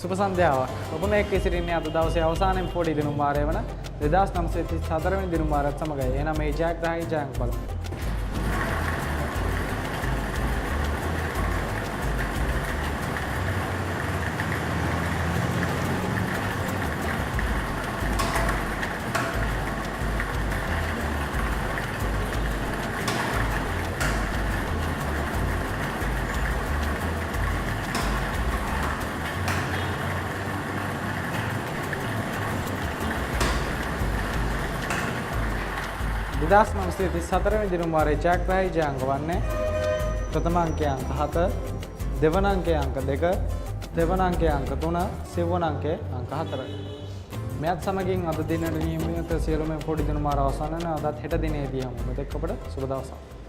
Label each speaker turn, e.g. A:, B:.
A: සුබ සන්ධ්‍යාවක්. ඔබ මේ කිසිරින්නේ අද දවසේ අවසානයේ පොඩි දිනුම් වාරය වන 2934 වෙනි දිනුම් වාරයත් සමගයි. එහෙනම් මේ ජයග්‍රාහී ජයංක බලමු. විදාස් 934 වෙනි දිනුම් වාරයේ ජයග්‍රාහී ජයංක වන්නේ ප්‍රථම අංකය අංක 7, දෙවන අංකය අංක 2, දෙවන අංකය අංක 3, සිව්වන අංකය අංක 4. මෙයත් සමගින් අද දිනට නියමිත සියලුම පොඩි දිනුම් වාර අවසන් වෙන අදත් හෙට දිනේදී හමු. මෙතෙක් ඔබට සුබ දවසක්.